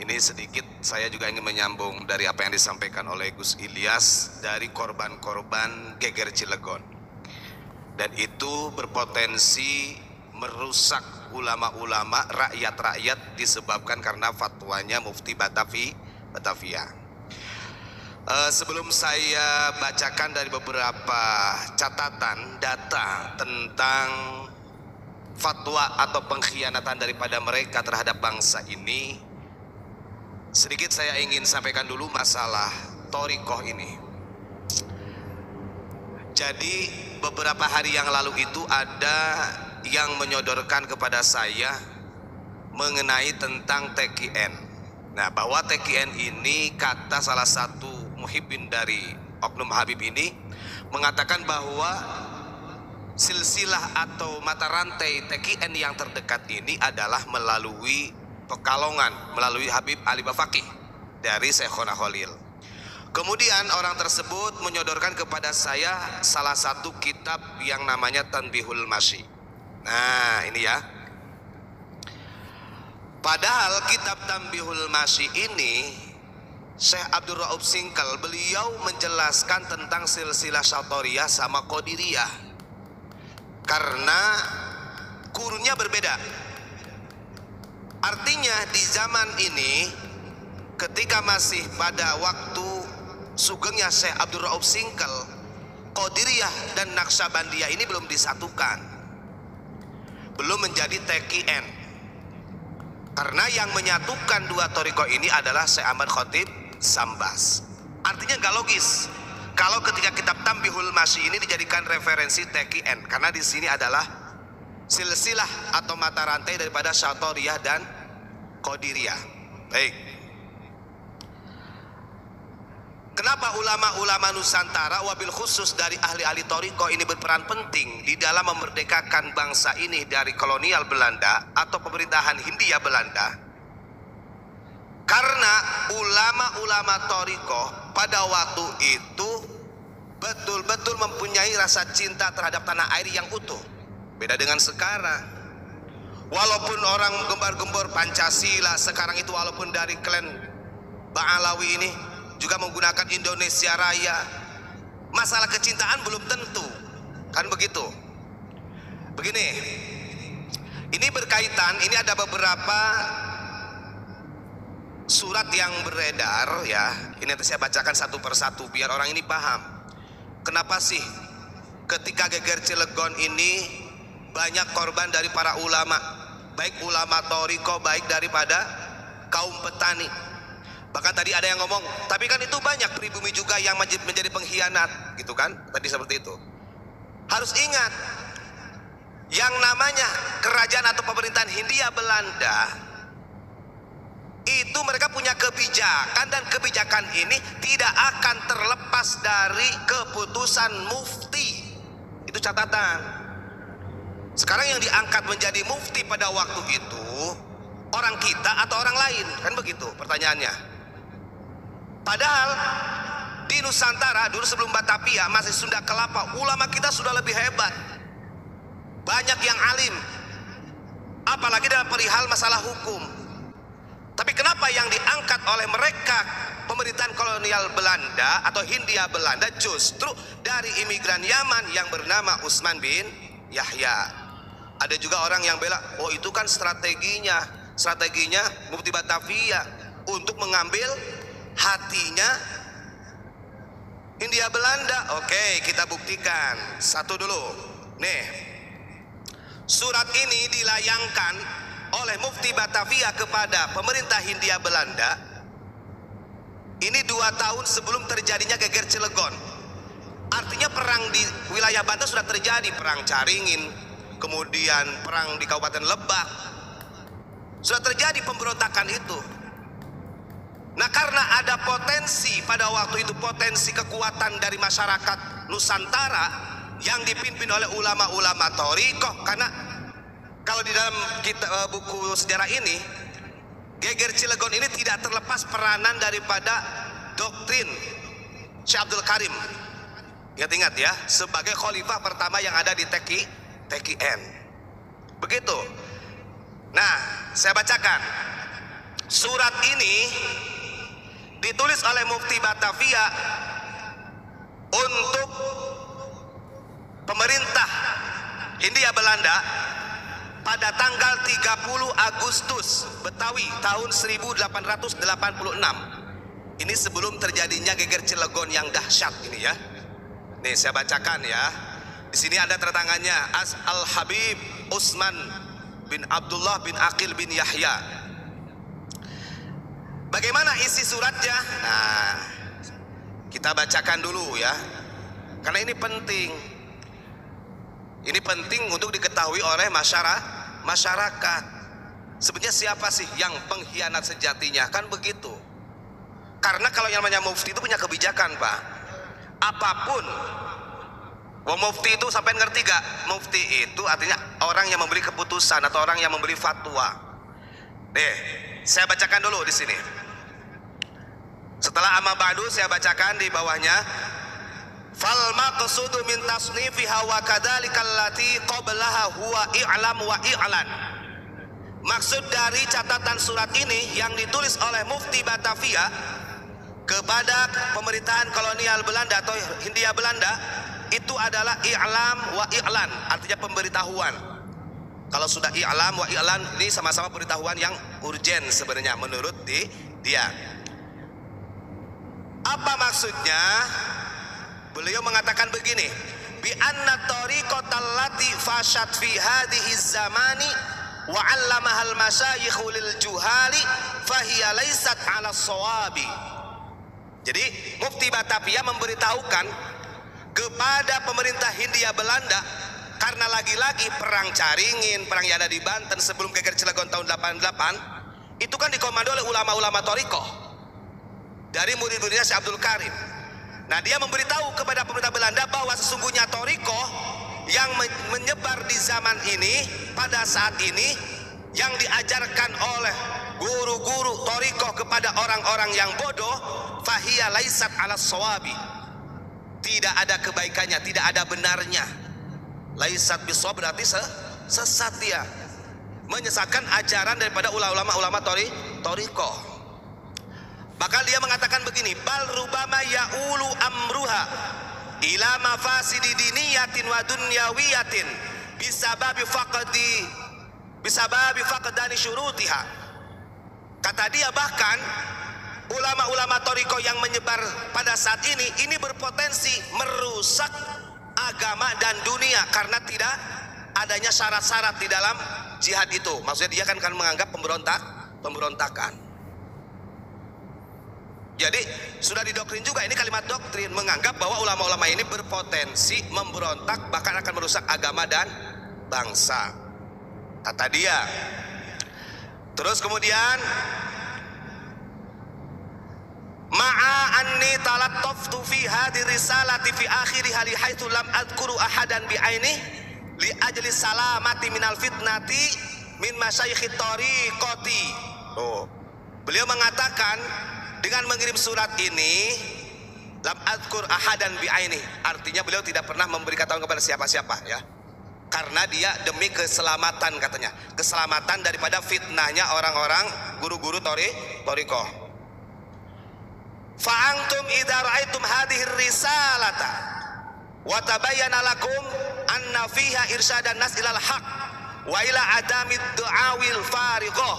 Ini sedikit saya juga ingin menyambung dari apa yang disampaikan oleh Gus Ilyas dari korban-korban geger Cilegon. Dan itu berpotensi merusak ulama-ulama, rakyat-rakyat disebabkan karena fatwanya Mufti Batavia. Sebelum saya bacakan dari beberapa catatan data tentang fatwa atau pengkhianatan daripada mereka terhadap bangsa ini, sedikit saya ingin sampaikan dulu masalah thoriqoh ini. Jadi beberapa hari yang lalu itu ada yang menyodorkan kepada saya mengenai tentang TQN. Nah, bahwa TQN ini kata salah satu muhibbin dari Oknum Habib ini mengatakan bahwa silsilah atau mata rantai TQN yang terdekat ini adalah melalui Pekalongan, melalui Habib Ali Bafaqih dari Syekhona Khalil. Kemudian orang tersebut menyodorkan kepada saya salah satu kitab yang namanya Tanbihul Masyi. Nah, ini ya. Padahal kitab Tanbihul Masyi ini Syekh Abdul Rauf Singkal beliau menjelaskan tentang silsilah Syatoriyah sama Qadiriyah. Karena kurunnya berbeda. Artinya di zaman ini ketika masih pada waktu sugengnya Syekh Abdul Rauf Singkal, Qadiriyah dan Naqsyabandiyah ini belum disatukan, belum menjadi TQN. Karena yang menyatukan dua thariqah ini adalah Syekh Ahmad Khatib Sambas. Artinya nggak logis kalau ketika kitab Tanbihul Masyi ini dijadikan referensi TQN, karena di sini adalah silsilah atau mata rantai daripada Syatoriyah dan Qadiriyah. Baik. Kenapa ulama-ulama Nusantara wabil khusus dari ahli-ahli thariqah ini berperan penting di dalam memerdekakan bangsa ini dari kolonial Belanda atau pemerintahan Hindia Belanda? Karena ulama-ulama thariqah pada waktu itu betul-betul mempunyai rasa cinta terhadap tanah air yang utuh. Beda dengan sekarang. Walaupun orang gembar-gembor Pancasila sekarang itu, walaupun dari klan Ba'alawi ini juga menggunakan Indonesia Raya, masalah kecintaan belum tentu, kan begitu. Begini, ini berkaitan, ini ada beberapa surat yang beredar ya. Ini nanti saya bacakan satu persatu biar orang ini paham. Kenapa sih ketika geger Cilegon ini banyak korban dari para ulama, baik ulama thariqah, baik daripada kaum petani. Bahkan tadi ada yang ngomong, tapi kan itu banyak pribumi juga yang menjadi pengkhianat, gitu kan? Tadi seperti itu. Harus ingat, yang namanya kerajaan atau pemerintahan Hindia Belanda itu mereka punya kebijakan, dan kebijakan ini tidak akan terlepas dari keputusan mufti. Itu catatan. Sekarang yang diangkat menjadi mufti pada waktu itu orang kita atau orang lain, kan begitu pertanyaannya. Padahal di Nusantara dulu sebelum Batavia masih Sunda Kelapa, ulama kita sudah lebih hebat, banyak yang alim, apalagi dalam perihal masalah hukum. Tapi kenapa yang diangkat oleh mereka pemerintahan kolonial Belanda atau Hindia Belanda justru dari imigran Yaman yang bernama Utsman bin Yahya? Ada juga orang yang bela, oh itu kan strateginya Mufti Batavia untuk mengambil hatinya Hindia Belanda. Oke, kita buktikan satu dulu. Nih, surat ini dilayangkan oleh Mufti Batavia kepada pemerintah Hindia Belanda ini 2 tahun sebelum terjadinya geger Cilegon. Artinya perang di wilayah Banten sudah terjadi, perang Caringin, kemudian perang di Kabupaten Lebak, sudah terjadi pemberontakan itu. Nah, karena ada potensi pada waktu itu, potensi kekuatan dari masyarakat Nusantara yang dipimpin oleh ulama-ulama thariqah. Karena kalau di dalam buku sejarah ini, geger Cilegon ini tidak terlepas peranan daripada doktrin Syekh Abdul Karim. Ingat-ingat ya, sebagai khalifah pertama yang ada di TQN. Begitu. Nah, saya bacakan Surat ini ditulis oleh Mufti Batavia untuk pemerintah Hindia Belanda pada tanggal 30 Agustus Betawi tahun 1886. Ini sebelum terjadinya geger Cilegon yang dahsyat ini ya. Nih saya bacakan ya. Di sini ada tanda tangannya Al-Habib Utsman bin Abdullah bin Aqil bin Yahya. Bagaimana isi suratnya? Nah, kita bacakan dulu ya. Karena ini penting. Ini penting untuk diketahui oleh masyarakat. Sebenarnya siapa sih yang pengkhianat sejatinya? Kan begitu. Karena kalau yang namanya mufti itu punya kebijakan, Pak. Apapun, mufti itu sampai ngerti gak? Mufti itu artinya orang yang memberi keputusan atau orang yang memberi fatwa. Nih, saya bacakan dulu di sini. Setelah amma ba'du saya bacakan di bawahnya. Fal maqsudu min tasnifiha wa kadzalikal lati qablaha huwa i'lam wa i'lan. Maksud dari catatan surat ini yang ditulis oleh Mufti Batavia kepada pemerintahan kolonial Belanda atau Hindia Belanda itu adalah i'lam wa i'lan, artinya pemberitahuan. Kalau sudah i'lam wa i'lan ini sama-sama pemberitahuan yang urgen sebenarnya menurut dia. Apa maksudnya? Beliau mengatakan begini, bi anna tariqatal lati fashat fi hadhihi zamani wa 'allamahal masyayikhu lil juhali fahiya laysat 'ala shawabi. Jadi Mufti Batavia memberitahukan kepada pemerintah Hindia Belanda, karena lagi-lagi perang Caringin, perang yang ada di Banten sebelum geger Cilegon tahun 88, itu kan dikomando oleh ulama-ulama thariqah dari murid-muridnya Syekh Abdul Karim. Nah, dia memberitahu kepada pemerintah Belanda bahwa sesungguhnya thariqah yang menyebar di zaman ini, pada saat ini, yang diajarkan oleh guru-guru thariqah kepada orang-orang yang bodoh, fahiya laisat ala shawabi. Tidak ada kebaikannya, tidak ada benarnya. Laisat bisawab berarti sesat dia. Menyesatkan ajaran daripada ulama-ulama thariqah. Bahkan dia mengatakan begini, bal rubama yaulu amruha ila mafasidi diniyatin wa dunyawiyatin bisababi faqdani syurutiha. Kata dia bahkan ulama-ulama thariqah yang menyebar pada saat ini berpotensi merusak agama dan dunia karena tidak adanya syarat-syarat di dalam jihad itu. Maksudnya dia kan menganggap pemberontakan. Jadi sudah didoktrin juga, ini kalimat doktrin, menganggap bahwa ulama-ulama ini berpotensi memberontak bahkan akan merusak agama dan bangsa, kata dia. Terus kemudian ma'a anni talattaftu fi hadhihi risalati fi akhiriha li haitsu lam adhkuru ahadan bi aini li ajli salamati minal fitnati min masyayikh tariqati. Oh, beliau mengatakan dengan mengirim surat ini, lam adkur ahadan bi aini, artinya beliau tidak pernah memberitahu kepada siapa-siapa ya. Karena dia demi keselamatan katanya, keselamatan daripada fitnahnya orang-orang guru-guru thariqah. Fa antum idza ra'aitum hadhihi risalata wa tabayyana lakum anna fiha irsyadan nas ilal haq wa ila adami du'awil fariqah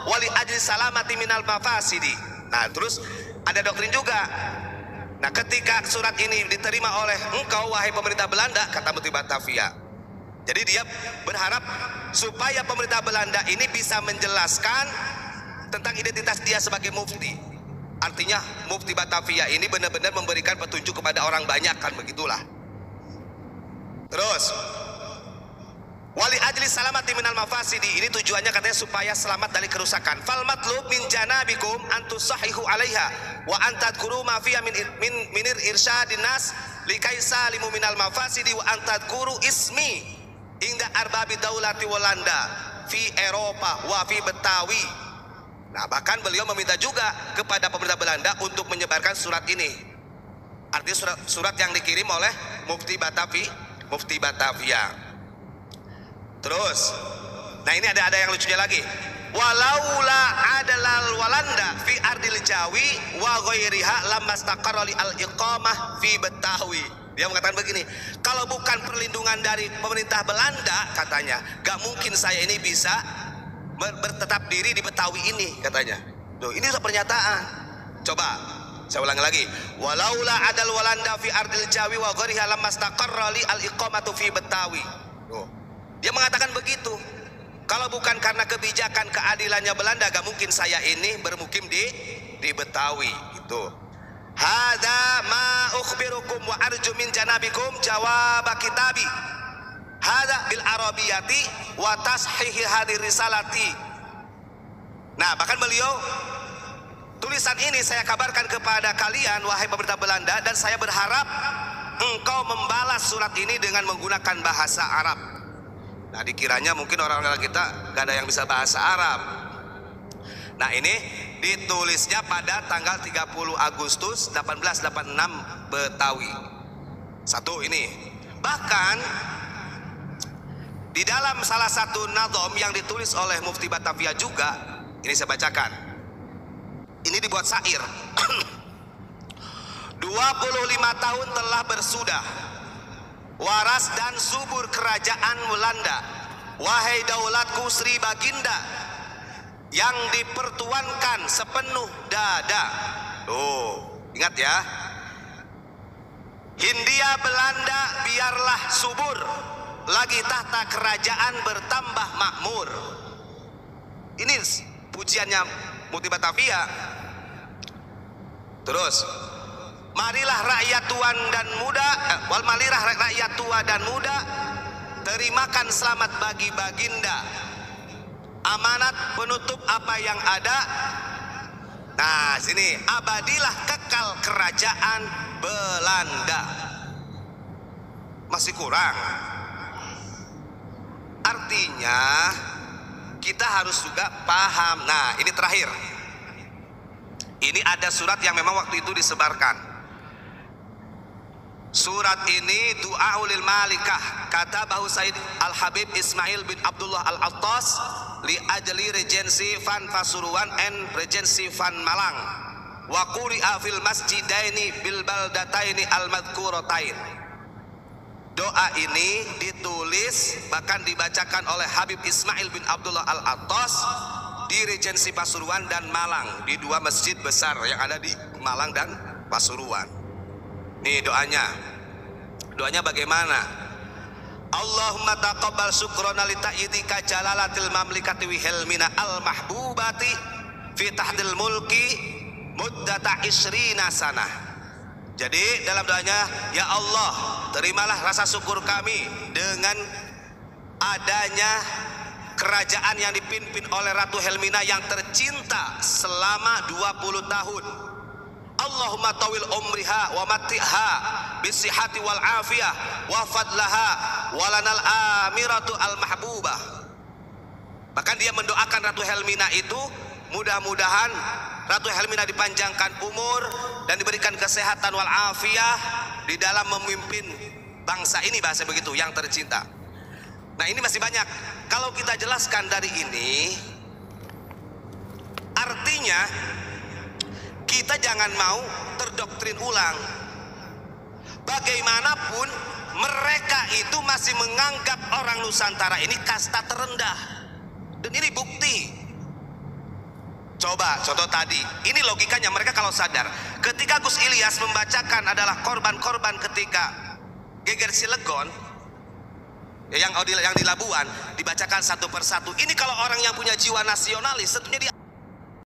wa li ajli salamati minal mafasidi. Nah, terus ada doktrin juga. Nah, ketika surat ini diterima oleh engkau wahai pemerintah Belanda, kata Mufti Batavia, jadi dia berharap supaya pemerintah Belanda ini bisa menjelaskan tentang identitas dia sebagai mufti. Artinya Mufti Batavia ini benar-benar memberikan petunjuk kepada orang banyak, kan begitulah. Terus wali ajli salamati minal mafasidi, ini tujuannya katanya supaya selamat dari kerusakan. Fal matlub min janabikum antusahihu alaiha wa antadkuru ma fiha minir irsyadin nas likaisa limu minal mafasidi wa antadkuru ismi inda arbabi daulati Walanda fi Eropa wa fi Betawi. Nah, bahkan beliau meminta juga kepada pemerintah Belanda untuk menyebarkan surat ini. Artinya surat yang dikirim oleh Mufti Batavia. Terus, nah ini ada yang lucunya lagi. Walaula Jawi wa ghairiha lamastaqarra li al-iqamah fi Betawi. Dia mengatakan begini, kalau bukan perlindungan dari pemerintah Belanda, katanya, gak mungkin saya ini bisa bertetap diri di Betawi ini, katanya. Tuh, ini pernyataan. Coba saya ulangi lagi. Walaula adal walanda fi ardil Jawi wa ghairiha lamastaqarra li al-iqamatu fi Betawi. Tuh. Dia mengatakan begitu. Kalau bukan karena kebijakan keadilannya Belanda, gak mungkin saya ini bermukim di Betawi. Gitu. Hada ma ukhbirukum wa arju min janabikum jawab kitabi. Hada bil arabiyati wa tashihi hadir risalati. Nah, bahkan beliau, tulisan ini saya kabarkan kepada kalian wahai pemerintah Belanda, dan saya berharap engkau membalas surat ini dengan menggunakan bahasa Arab. Nah, dikiranya mungkin orang-orang kita gak ada yang bisa bahasa Arab. Nah, ini ditulisnya pada tanggal 30 Agustus 1886 Betawi. Satu ini. Bahkan di dalam salah satu nadhom yang ditulis oleh Mufti Batavia juga, ini saya bacakan. Ini dibuat syair. 25 tahun telah bersudah, waras dan subur kerajaan Belanda, wahai daulatku Sri Baginda, yang dipertuankan sepenuh dada. Tuh, ingat ya. Hindia Belanda biarlah subur, lagi tahta kerajaan bertambah makmur. Ini pujiannya Mufti Batavia. Terus, marilah rakyat tuan dan muda, marilah rakyat tua dan muda, terimakan selamat bagi Baginda. Amanat penutup apa yang ada. Nah, sini, abadilah kekal kerajaan Belanda. Masih kurang. Artinya kita harus juga paham. Nah, ini terakhir. Ini ada surat yang memang waktu itu disebarkan. Surat ini Du'a lil Malikah, kata Bahu Said Al-Habib Ismail bin Abdullah Al-Attas li ajli Regency Van Pasuruan and Regency Van Malang wa quri'a fil masjidaini bil baldataini al-madhkuratain. Doa ini ditulis bahkan dibacakan oleh Habib Ismail bin Abdullah Al-Attas di Regency Pasuruan dan Malang, di dua masjid besar yang ada di Malang dan Pasuruan. Nih doanya. Doanya bagaimana? Allahumma taqabbal syukrana li ta'idika jalalatil mamlikati wa hilmina al mahbubati fi tahdil mulki muddata isrina sanah. Jadi dalam doanya, ya Allah, terimalah rasa syukur kami dengan adanya kerajaan yang dipimpin oleh Ratu Helmina yang tercinta selama 20 tahun. Allahumma tawil umriha wa matiha bisihati wal afiyah wa fadlaha walanal amiratu al mahbubah. Bahkan dia mendoakan Ratu Helmina itu, mudah-mudahan Ratu Helmina dipanjangkan umur dan diberikan kesehatan wal afiyah di dalam memimpin bangsa ini, bahasa begitu, yang tercinta. Nah, ini masih banyak. Kalau kita jelaskan dari ini, artinya kita jangan mau terdoktrin ulang. Bagaimanapun mereka itu masih menganggap orang Nusantara ini kasta terendah. Dan ini bukti. Coba contoh tadi, ini logikanya mereka kalau sadar, ketika Gus Ilyas membacakan adalah korban-korban ketika geger Cilegon, yang di Labuan, dibacakan satu persatu. Ini kalau orang yang punya jiwa nasionalis tentunya dia